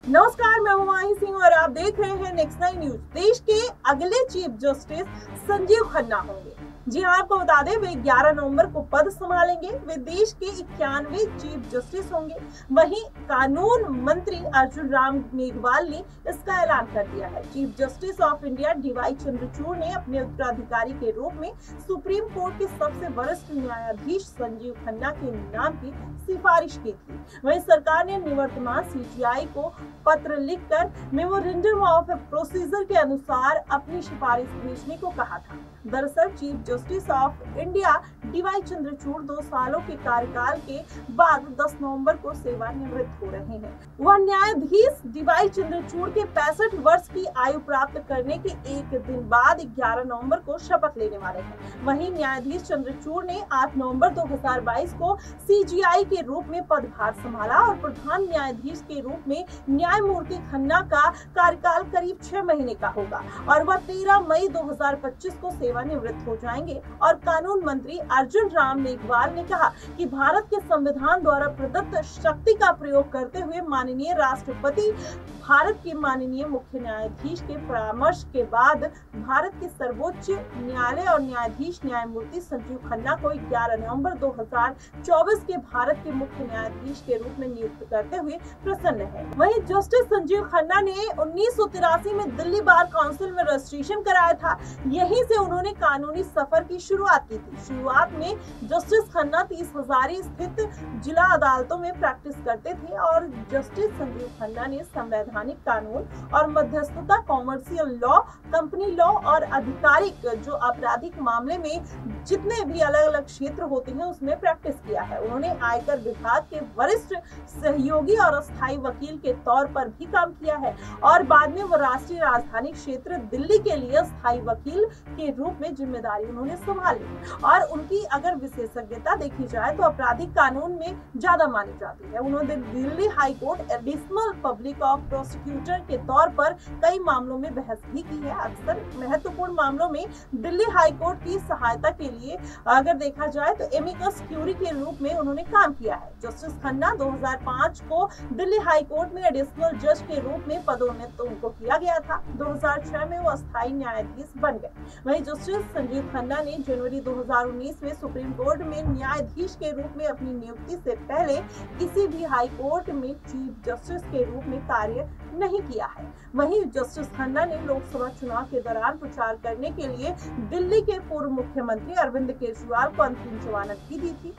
नमस्कार, मैं हुमायूं सिंह और आप देख रहे हैं नेक्स्ट 9 न्यूज। देश के अगले चीफ जस्टिस संजीव खन्ना होंगे। जी हाँ, आपको बता दें वे 11 नवंबर को पद संभालेंगे। वे देश के 91वें चीफ जस्टिस होंगे। वहीं कानून मंत्री अर्जुन राम मेघवाल ने इसका ऐलान कर दिया है। Chief justice of India DY Chandrachud ने अपने उत्तराधिकारी के रूप में सुप्रीम कोर्ट के सबसे वरिष्ठ न्यायाधीश संजीव खन्ना के नाम की सिफारिश की थी। वहीं सरकार ने निवर्तमान सीजीआई को पत्र लिखकर मेमोरेंडम ऑफ प्रोसीजर के अनुसार अपनी सिफारिश भेजने को कहा था। दरअसल chief justice of India DY Chandrachud 2 सालों के कार्यकाल के बाद 10 नवंबर को सेवानिवृत्त हो रहे हैं। वह न्यायाधीश डीवाई चंद्रचूड़ के 65 वर्ष की आयु प्राप्त करने के एक दिन बाद 11 नवंबर को शपथ लेने वाले हैं। वहीं न्यायाधीश चंद्रचूड़ ने 8 नवंबर 2022 को सीजीआई के रूप में पदभार संभाला और प्रधान न्यायाधीश के रूप में न्यायमूर्ति खन्ना का कार्यकाल करीब 6 महीने का होगा और वह 13 मई 2025 को सेवानिवृत्त हो जाएंगे। और कानून मंत्री अर्जुन राम मेघवाल ने कहा कि भारत के संविधान द्वारा प्रदत्त शक्ति का प्रयोग करते हुए माननीय राष्ट्रपति भारत के माननीय मुख्य न्यायाधीश के परामर्श के बाद भारत के सर्वोच्च न्यायालय और न्यायाधीश न्यायमूर्ति संजीव खन्ना को 11 नवंबर 2024 के भारत के मुख्य न्यायाधीश के रूप में नियुक्त करते हुए प्रसन्न है। वहीं जस्टिस संजीव खन्ना ने 1983 में दिल्ली बार काउंसिल में रजिस्ट्रेशन कराया था। यहीं से उन्होंने कानूनी सफर की शुरुआत की थी। शुरुआत में जस्टिस खन्ना 30 हजारी स्थित जिला अदालतों में प्रैक्टिस करते थे और जस्टिस संजीव खन्ना ने संवैधानिक कानून और मध्यस्थता, कॉमर्शियल लॉ, कंपनी लॉ और आधिकारिक जो आपराधिक मामले में जितने भी अलग अलग क्षेत्र होते हैं उसमें प्रैक्टिस किया है। उन्होंने आयकर विभाग के वरिष्ठ सहयोगी और अस्थायी वकील के तौर पर भी काम किया है और बाद में वो राष्ट्रीय राजधानी क्षेत्र दिल्ली के लिए स्थायी वकील के रूप में जिम्मेदारी उन्होंने संभाली। और उनकी अगर विशेषज्ञता देखी जाए तो आपराधिक कानून में ज्यादा मानी जाती है। उन्होंने Delhi high court additional public of prosecutor के तौर पर कई मामलों में बहस भी की है। अक्सर महत्वपूर्ण मामलों में दिल्ली हाई कोर्ट की सहायता के लिए अगर देखा जाए तो एमिकस क्यूरी के रूप में उन्होंने काम किया है। जस्टिस खन्ना 2005 को दिल्ली हाई कोर्ट में एडिशनल जज के रूप में पदोन्नत उनको किया गया था। 2006 में वो अस्थायी न्यायाधीश बन गए। वहीं जस्टिस संजीव खन्ना ने जनवरी 2019 में सुप्रीम कोर्ट में न्यायाधीश के रूप में अपनी नियुक्ति से पहले किसी भी हाई कोर्ट में चीफ जस्टिस के रूप में कार्य नहीं किया है। वहीं जस्टिस खन्ना ने लोकसभा चुनाव के दौरान प्रचार करने के लिए दिल्ली के पूर्व मुख्यमंत्री अरविंद केजरीवाल को अंतरिम जमानत भी दी थी।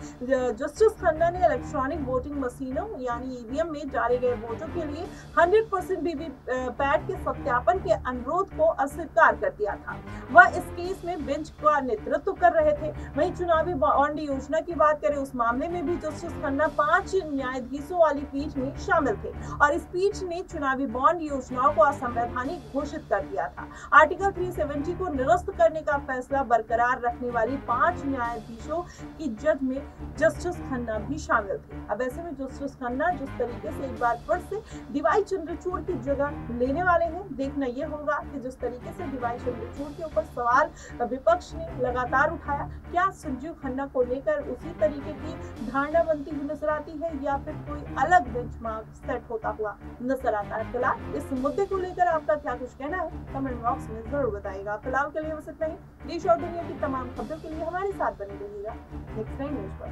जस्टिस खन्ना ने इलेक्ट्रॉनिक वोटिंग मशीनों यानी ईवीएम में डाले गए वोटों के लिए 100% वीवीपैट के सत्यापन के अनुरोध को अस्वीकार कर दिया था। वह इस केस में बेंच का नेतृत्व कर रहे थे। वहीं चुनावी बॉन्ड योजना की बात करें, उस मामले में भी जस्टिस खन्ना 5 न्यायाधीशों वाली पीठ में शामिल थे और इस पीठ ने चुनावी बॉन्ड योजनाओं को असंवैधानिक घोषित कर दिया था। आर्टिकल 370 को निरस्त करने का फैसला बरकरार रखने वाली 5 न्यायाधीशों की जज में जस्टिस खन्ना भी शामिल थे। अब ऐसे में जस्टिस खन्ना जिस तरीके से एक बार फिर से डीवाई चंद्रचूड़ की जगह लेने वाले हैं, देखना यह होगा कि जिस तरीके से डीवाई चंद्रचूड़ के ऊपर सवाल विपक्ष ने लगातार उठाया, क्या संजीव खन्ना को लेकर उसी तरीके की धारणा बनती हुई नजर आती है या फिर कोई अलग बेंचमार्क सेट होता हुआ नजर आता है। फिलहाल इस मुद्दे को लेकर आपका क्या कुछ कहना है कमेंट बॉक्स में जरूर बताइएगा। फिलहाल के लिए बस इतना ही। देश और दुनिया की तमाम खबरों के लिए हमारे साथ बने रहिएगा नेक्स्ट 9 न्यूज पर।